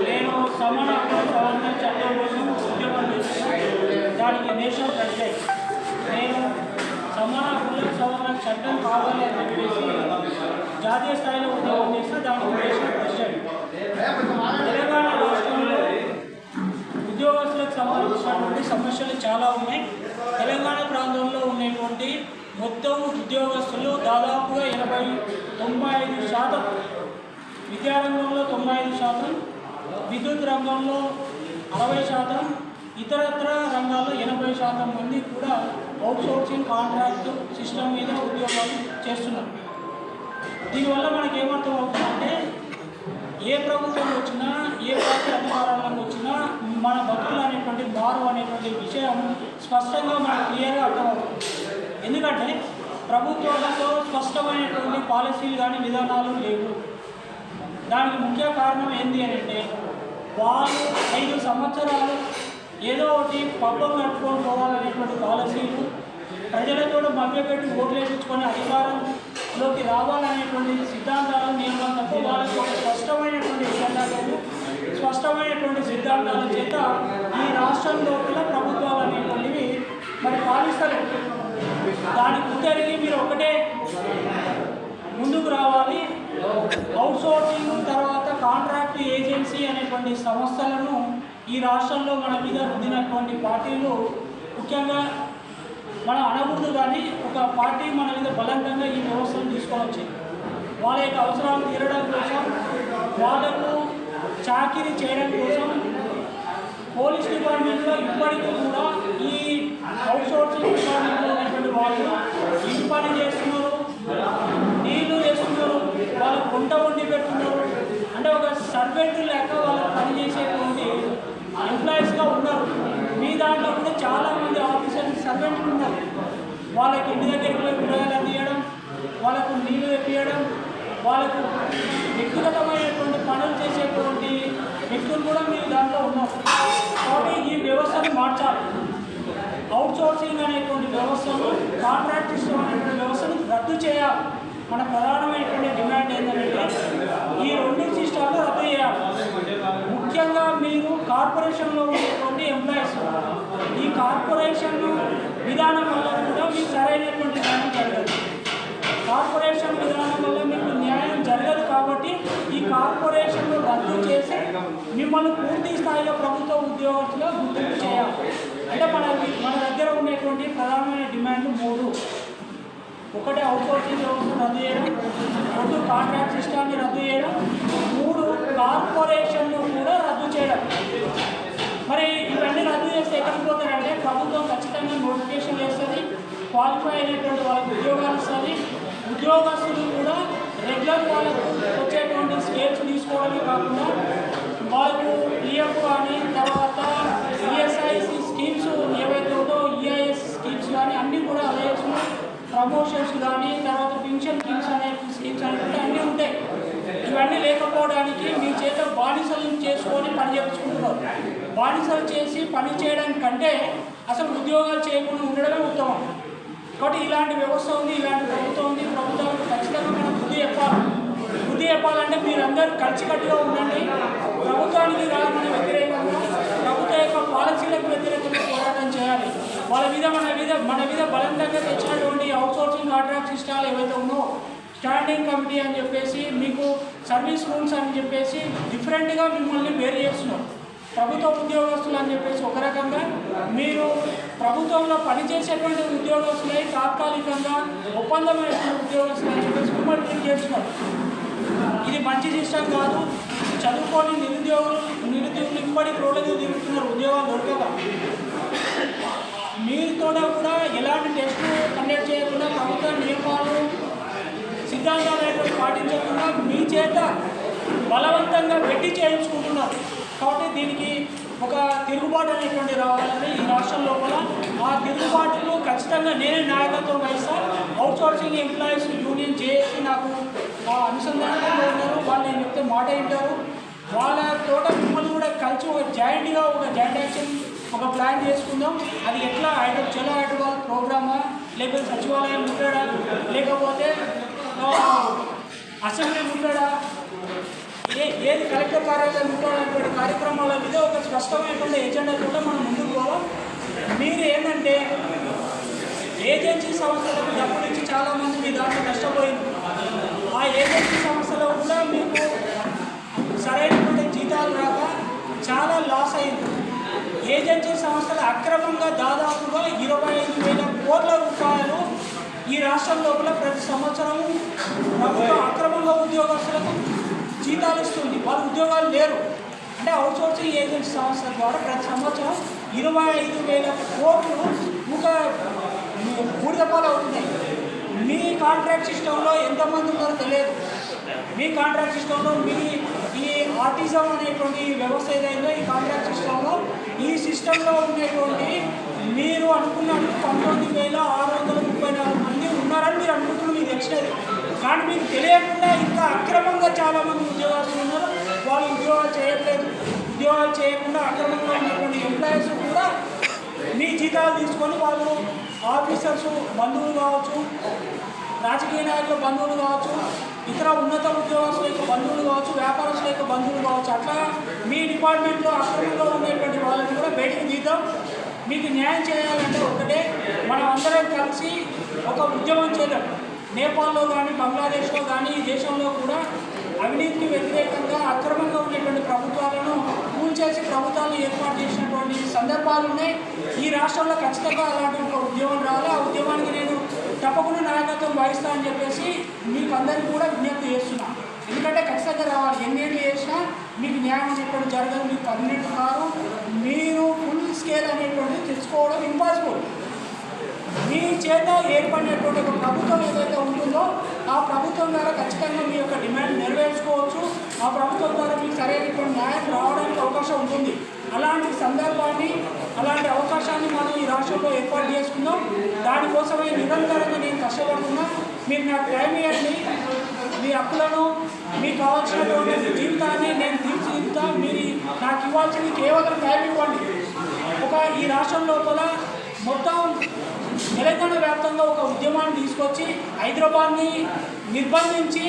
నేను సమాన హక్కుల సవరణ చట్టం కోసం ఉద్యోగం చేస్తున్నాను. దానికి నేషనల్ ప్రెసిడెంట్. నేను సమాన హక్కుల సవరణ చట్టం కావాలి అని చెప్పేసి జాతీయ స్థాయిలో ఉద్యోగం చేస్తే దానికి నేషనల్ ప్రెసిడెంట్. తెలంగాణ రాష్ట్రంలో ఉద్యోగస్తులకు సంబంధించినటువంటి సమస్యలు చాలా ఉన్నాయి. తెలంగాణ ప్రాంతంలో ఉన్నటువంటి మొత్తం ఉద్యోగస్తులు దాదాపుగా 95%, విద్యారంగంలో 95%, విద్యుత్ రంగంలో 60%, ఇతరత్ర రంగాల్లో 80% మంది కూడా అవుట్సోర్సింగ్ కాంట్రాక్ట్ సిస్టమ్ మీద ఉద్యోగాలు చేస్తున్నారు. దీనివల్ల మనకి ఏమర్థం అవుతుందంటే ఏ ప్రభుత్వం వచ్చినా ఏ పార్టీ అధికారంలోకి వచ్చినా మన బతుకులు అనేటువంటి మారు అనేటువంటి విషయం స్పష్టంగా మనకు క్లియర్గా అర్థమవుతుంది. ఎందుకంటే ప్రభుత్వాలతో స్పష్టమైనటువంటి పాలసీలు కానీ విధానాలు లేవు. దానికి ముఖ్య కారణం ఏంటి అని అంటే వాళ్ళు 5 సంవత్సరాలు ఏదో ఒకటి పబ్బం కట్టుకొని పోవాలనేటువంటి పాలసీలు, ప్రజలతో మభ్యపెట్టి ఓట్లు వేయించుకొని అధికారంలోకి రావాలనేటువంటి సిద్ధాంతాలు, నియమాలు తప్ప వాళ్ళకి ఒక స్పష్టమైనటువంటి విధానాలు, స్పష్టమైనటువంటి సిద్ధాంతాల చేత ఈ రాష్ట్రం లోపల ప్రభుత్వాలు అనేటువంటివి మరి పాలిస్తలేదు. దానికి ఉత్తరికి మీరు ఒకటే ముందుకు రావాలి. అవుట్సోర్సింగ్ తర్వాత కాంట్రాక్ట్ ఏజెన్సీ అనేటువంటి సంస్థలను ఈ రాష్ట్రంలో మన మీద రుద్దినటువంటి పార్టీలు, ముఖ్యంగా మనం అనకూడదు కానీ ఒక పార్టీ మన మీద బలవంతంగా ఈ వ్యవస్థను తీసుకొని వచ్చింది. వాళ్ళ యొక్క అవసరాలు తీరడం కోసం, వాళ్ళకు చాకిరీ చేయడం కోసం పోలీస్ డిపార్ట్మెంట్లో ఇప్పటికీ కూడా ఈ అవుట్సోర్సింగ్ డిపార్ట్మెంట్లో ఉన్నటువంటి వాళ్ళు ఇంటి పని చేస్తున్నారు, నీళ్లు చేస్తున్నారు, వాళ్ళకు వంట వండి పెడుతున్నారు. అంటే ఒక సర్వెంట్ లెక్క వాళ్ళు పనిచేసేటువంటి ఎంప్లాయీస్గా ఉన్నారు. మీ దాంట్లో కూడా చాలామంది ఆఫీసర్స్ సర్వెంట్లు ఉన్నారు. వాళ్ళకి ఇంటి దగ్గరికి పోయి కూరగాయలు అందియడం, వాళ్ళకు నీళ్లు తెప్పియడం, వాళ్ళకు వ్యక్తిగతమైనటువంటి పనులు చేసేటువంటి వ్యక్తులు కూడా మీ దాంట్లో ఉన్నారు. కాబట్టి ఈ వ్యవస్థను మార్చాలి. అవుట్సోర్సింగ్ అనేటువంటి వ్యవస్థను, కాంట్రాక్ట్ సిస్టమ్ అనేటువంటి వ్యవస్థను రద్దు చేయాలి. మన ప్రధానమైనటువంటి డిమాండ్ ఏంటంటే ఈ 2 సిస్టాలు రద్దు చేయాలి. ముఖ్యంగా మీరు కార్పొరేషన్లో ఉండేటువంటి ఎంప్లాయీస్, ఈ కార్పొరేషన్ విధానం వల్ల కూడా మీకు సరైనటువంటి న్యాయం జరగదు. కార్పొరేషన్ విధానం వల్ల మీకు న్యాయం జరగదు. కాబట్టి ఈ కార్పొరేషన్ను రద్దు చేసి మిమ్మల్ని పూర్తి స్థాయిలో ప్రభుత్వ ఉద్యోగస్తులుగా గుర్తింపు చేయాలి. అంటే మన దగ్గర ఉండేటువంటి ప్రధానమైన డిమాండ్లు 3. ఒకటి అవుట్సోర్సింగ్ వ్యవస్థను రద్దు చేయడం, 2 కాంట్రాక్ట్ సిస్టాన్ని రద్దు చేయడం, 3 కార్పొరేషన్ను కూడా రద్దు చేయడం. మరి ఇవన్నీ రద్దు చేస్తే ఎక్కడికి పోతారంటే ప్రభుత్వం ఖచ్చితంగా నోటిఫికేషన్ చేస్తుంది, క్వాలిఫై అయినటువంటి వాళ్ళకి ఉద్యోగాలు ఇస్తుంది. ఉద్యోగస్తులు కూడా రెగ్యులర్ వాళ్ళకు వచ్చేటువంటి స్కేల్స్ తీసుకోవడమే కాకుండా వాళ్ళకు ఈఎఫ్ కానీ, తర్వాత ఈఎస్ఐసి స్కీమ్స్ ఏవైతే ఉందో ఈఐఎస్ స్కీమ్స్ కానీ అన్నీ కూడా అలయన్స్, ప్రమోషన్స్ కానీ, తర్వాత పెన్షన్ స్కీమ్స్ అనే స్కీమ్స్ అనేవి అన్నీ ఉంటాయి. ఇవన్నీ లేకపోవడానికి మీ చేత బానిసలు చేసుకొని పని చేయించుకుంటున్నారు. బానిసలు చేసి పని చేయడం కంటే అసలు ఉద్యోగాలు చేయకుండా ఉండడమే ఉత్తమం. కాబట్టి ఇలాంటి వ్యవస్థ ఉంది, ఇలాంటి ప్రభుత్వం ఉంది. ప్రభుత్వాలకు ఖచ్చితంగా మనం బుద్ధి చెప్పాలంటే మీరందరూ కలిసికట్టుగా ఉండండి. ప్రభుత్వానికి కావాలని వ్యతిరేకంగా, ప్రభుత్వ యొక్క పాలసీలకు వ్యతిరేకంగా పోరాటం చేయాలి. మన మీద బలంగా తెచ్చినటువంటి అవుట్సోర్సింగ్ కాంట్రాక్ట్ సిస్టాలు ఏవైతే ఉన్నాయో, స్టాండింగ్ కమిటీ అని చెప్పేసి, మీకు సర్వీస్ రూల్స్ అని చెప్పేసి డిఫరెంట్గా మిమ్మల్ని వేరు చేస్తున్నారు. ప్రభుత్వ ఉద్యోగస్తులు అని చెప్పేసి ఒక రకంగా, మీరు ప్రభుత్వంలో పనిచేసేటువంటి ఉద్యోగస్తులై తాత్కాలికంగా ఒప్పందమైనటువంటి ఉద్యోగస్తులు అని చెప్పేసి మిమ్మల్ని ట్రీట్ చేస్తున్నారు. ఇది మంచి సిస్టమ్ కాదు. చదువుకొని నిరుద్యోగులు ఇప్పటికి రోడ్డు తిరుగుతున్నారు ఉద్యోగాలు దొరకగా. మీతో కూడా ఎలాంటి టెస్టు కండక్ట్ చేయకుండా, ప్రభుత్వ నియమాలు సిద్ధాంతాలు పాటించకుండా మీ చేత బలవంతంగా పెట్టి చేయించుకుంటున్నారు. కాబట్టి దీనికి ఒక తిరుగుబాటు అనేటువంటి రావాలని ఈ రాష్ట్రం లోపల, ఆ తిరుగుబాటును ఖచ్చితంగా నేనే నాయకత్వం వహిస్తాను. అవుట్సోర్సింగ్ ఎంప్లాయీస్ యూనియన్ చేసి నాకు అనుసంధానంలో ఉన్నారు. వాళ్ళు నేను చెప్తే మాట వింటారు. వాళ్ళ తోట మిమ్మల్ని కూడా కలిసి ఒక జాయింట్ యాక్షన్ ఒక ప్లాన్ చేసుకుందాం. అది ఎట్లా చలో హైదరాబాద్ ప్రోగ్రామా, లేకపోతే సచివాలయం ఉంటాడా, లేకపోతే అసెంబ్లీ ఉంటాడా, ఏది కలెక్టర్ కార్యాలయం ఉన్నటువంటి కార్యక్రమాల మీద ఒక స్పష్టమైనటువంటి ఎజెండా కూడా మనం ముందుకు పోవాలి. మీరు ఏంటంటే ఏజెన్సీ సంస్థలకు డబ్బులు ఇచ్చి చాలామంది మీ దాంట్లో నష్టపోయింది. ఆ ఏజెన్సీ సంస్థలో కూడా మీకు సరైనటువంటి జీతాలు రాక చాలా లాస్ అయింది. ఏజెన్సీ సంస్థలు అక్రమంగా దాదాపుగా 25,000 కోట్ల రూపాయలు ఈ రాష్ట్రం లోపల ప్రతి సంవత్సరం ప్రభుత్వం అక్రమంగా ఉద్యోగస్తులకు జీతాలు ఇస్తుంది. వాళ్ళు ఉద్యోగాలు లేరు అంటే అవుట్సోర్సింగ్ ఏజెన్సీ సంస్థల ద్వారా ప్రతి సంవత్సరం 25,000 కోట్లు ఒక బూడిదపాలు అవుతున్నాయి. మీ కాంట్రాక్ట్ సిస్టంలో ఎంతమంది ఉన్నారో తెలియదు. మీ కాంట్రాక్ట్ సిస్టంలో మీ ఈ ఆర్టిజం అనేటువంటి వ్యవస్థ ఏదైందో ఈ కాంట్రాక్ట్ సిస్టంలో ఈ సిస్టంలో ఉండేటువంటి మీరు అనుకున్నట్టు 19,634 మంది ఉన్నారని మీరు అనుకుంటున్నారు, మీకు తెలిసినది. కానీ మీకు తెలియకుండా ఇంకా అక్రమంగా చాలామంది ఉద్యోగస్తులు ఉన్నారు. వాళ్ళు ఉద్యోగాలు చేయట్లేదు. ఉద్యోగాలు చేయకుండా అక్రమంగా ఉన్నటువంటి ఎంప్లాయీస్ కూడా మీ జీతాలు తీసుకొని వాళ్ళు ఆఫీసర్స్ బంధువులు కావచ్చు, రాజకీయ నాయకుల బంధువులు కావచ్చు, ఇతర ఉన్నత ఉద్యోగస్తుల యొక్క బంధువులు కావచ్చు, వ్యాపారస్తుల యొక్క బంధువులు కావచ్చు, అట్లా మీ డిపార్ట్మెంట్లో అక్రమంగా ఉండేటువంటి వాళ్ళని కూడా బయటికి తీద్దాం. మీకు న్యాయం చేయాలంటే ఒకటే, మనం అందరం కలిసి ఒక ఉద్యమం చేద్దాం. నేపాల్లో కానీ బంగ్లాదేశ్లో కానీ ఈ దేశంలో కూడా అవినీతికి వ్యతిరేకంగా అక్రమంగా ఉన్నటువంటి ప్రభుత్వాలను కూల్చేసి ప్రభుత్వాలను ఏర్పాటు చేసినటువంటి సందర్భాలు ఉన్నాయి. ఈ రాష్ట్రంలో ఖచ్చితంగా అలాంటి ఒక ఉద్యమం రావాలి. ఆ ఉద్యమానికి నేను తప్పకుండా నాయకత్వం వహిస్తానని చెప్పేసి మీకు అందరికీ కూడా విజ్ఞప్తి చేస్తున్నాను. ఎందుకంటే ఖచ్చితంగా రావాలి. ఎన్నేళ్ళు చేసినా మీకు న్యాయం అనేటువంటి జరగదు, మీకు పర్మనెంట్ కాదు. మీరు ఫుల్ స్కేల్ అనేటువంటిది తెచ్చుకోవడం ఇంపాసిబుల్. మీ చేత ఏర్పడినటువంటి ఒక ప్రభుత్వం ఏదైతే ఉంటుందో ఆ ప్రభుత్వం ద్వారా ఖచ్చితంగా మీ యొక్క డిమాండ్ నెరవేర్చుకోవచ్చు. ఆ ప్రభుత్వం ద్వారా మీకు సరైనటువంటి న్యాయం రావడానికి అవకాశం ఉంటుంది. అలాంటి సందర్భాన్ని, అలాంటి అవకాశాన్ని మనం ఈ రాష్ట్రంలో ఏర్పాటు చేసుకుందాం. దానికోసమే నిరంతరంగా నేను కష్టపడుతున్నా. మీరు నాకు టైం ఇవ్వండి. మీ హక్కులను, మీకు కావాల్సినటువంటి జీవితాన్ని నేను తీర్చిదిద్దుతా. మీరు నాకు ఇవ్వాల్సింది కేవలం టైం ఇవ్వండి. ఈ రాష్ట్రం లోపల మొత్తం తెలంగాణ వ్యాప్తంగా ఒక ఉద్యమాన్ని తీసుకొచ్చి హైదరాబాద్ని నిర్బంధించి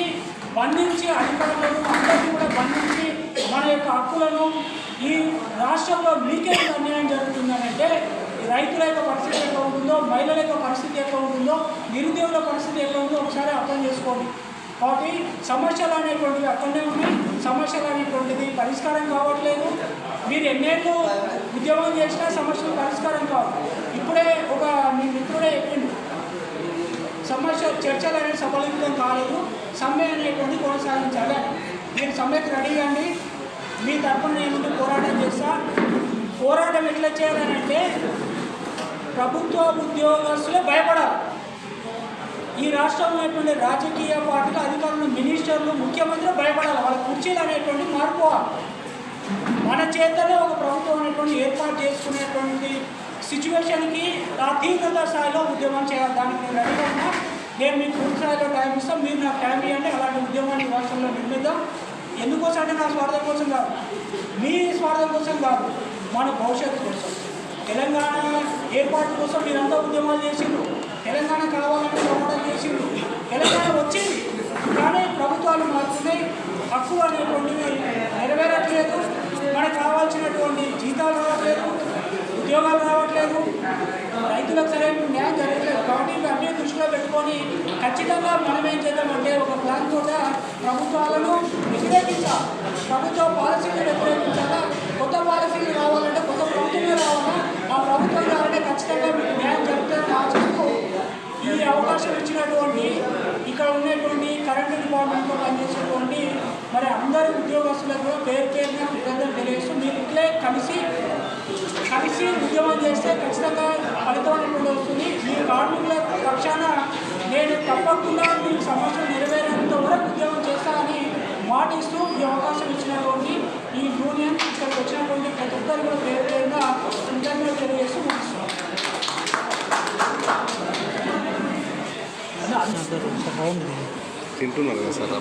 బంధించి అధికారులను అందరినీ కూడా బంధించి మన యొక్క హక్కులను ఈ రాష్ట్రంలో మీకే అన్యాయం జరుగుతుందనంటే రైతుల యొక్క పరిస్థితి ఎట్లా ఉంటుందో, మహిళల యొక్క పరిస్థితి ఎట్లా ఉంటుందో, నిరుద్యోగుల పరిస్థితి ఎట్లా ఉందో ఒకసారి అర్థం చేసుకోండి. కాబట్టి సమస్యలు అనేటువంటివి అక్కడనే ఉన్నాయి. సమస్యలు అనేటువంటిది పరిష్కారం కావట్లేదు. మీరు ఎన్నేళ్ళు ఉద్యమం చేసినా సమస్యలు పరిష్కారం కావు. ఇప్పుడే మీ మిత్రుడే చెప్పిండు, సమస్య చర్చలు అనేది సఫలీకృతం కాలేదు, సమ్మె అనేటువంటి కొనసాగించాలి. మీరు సమ్మెకు రెడీ అండి. మీ తరఫున నేను పోరాటం చేస్తా. పోరాటం ఎట్లా చేయాలంటే ప్రభుత్వ ఉద్యోగస్తులే భయపడాలి. ఈ రాష్ట్రంలో ఉన్నటువంటి రాజకీయ పార్టీలు, అధికారులు, మినిస్టర్లు, ముఖ్యమంత్రులు భయపడాలి. వాళ్ళ కుర్చీలు అనేటువంటి మారిపోవాలి. మన చేతనే ఒక ప్రభుత్వం అనేటువంటి ఏర్పాటు చేసుకునేటువంటి సిచ్యువేషన్కి ఆ తీవ్రత స్థాయిలో ఉద్యమం చేయాలి. దానికి నేను రెడీగా ఉన్నా. నేను మీకు పూర్తి స్థాయిలో టైం ఇస్తాం. మీరు నాకు టైం ఇవ్వండి. అలాంటి ఉద్యమాన్ని రాష్ట్రంలో నిర్మిద్దాం. ఎందుకోసం అంటే నా స్వార్థం కోసం కాదు, మీ స్వార్థం కోసం కాదు, మన భవిష్యత్తు కోసం. తెలంగాణ ఏర్పాటు కోసం మీరంతా ఉద్యమాలు చేసిండ్రు. తెలంగాణ కావాలని పోరాటం చేసిండ్రు. తెలంగాణ వచ్చింది, కానీ ప్రభుత్వాలు మారుతున్నాయి. హక్కు అనేటువంటివి నెరవేరట్లేదు. మనకు కావాల్సినటువంటి జీతాలు రావట్లేదు, ఉద్యోగాలు రావట్లేదు, రైతులకు సరైన న్యాయం జరగట్లేదు. కాబట్టి ఇవన్నీ దృష్టిలో పెట్టుకొని ఖచ్చితంగా మనం ఏం చేద్దామంటే ఒక ప్లాన్ కూడా ప్రభుత్వాలను వ్యతిరేకించాలి. ప్రభుత్వ పాలసీని వ్యతిరేకించాలా. కొత్త పాలసీలు రావాలంటే కొత్త ప్రభుత్వమే రావాలా. ఆ ప్రభుత్వం ద్వారానే ఖచ్చితంగా మీకు న్యాయం జరుగుతుందని ఆశిస్తూ ఈ అవకాశం ఇచ్చినటువంటి ఇక్కడ ఉన్నటువంటి కరెంటు డిపార్ట్మెంట్లో పనిచేసేటువంటి మరి అందరి ఉద్యోగస్తులకు పేరు పేరున కృతజ్ఞతలు తెలియజేస్తూ మీరు ఇట్లే కలిసి ఉద్యమం చేస్తే ఖచ్చితంగా ఫలితం అనేటువంటి వస్తుంది. మీ కార్మికుల పక్షాన నేను తప్పకుండా మీ సమస్యలు నెరవేరేంత వరకు ఉద్యమం చేస్తానని మాటిస్తూ ఈ అవకాశం ఇచ్చినటువంటి ఈ యూనియన్ ఇక్కడికి వచ్చినటువంటి ప్రతి ఒక్కరు కూడా పేరు పేరుగా కృతజ్ఞతలు తెలియజేస్తూ ముగిస్తున్నాను. తింటున్నారు కదా సార్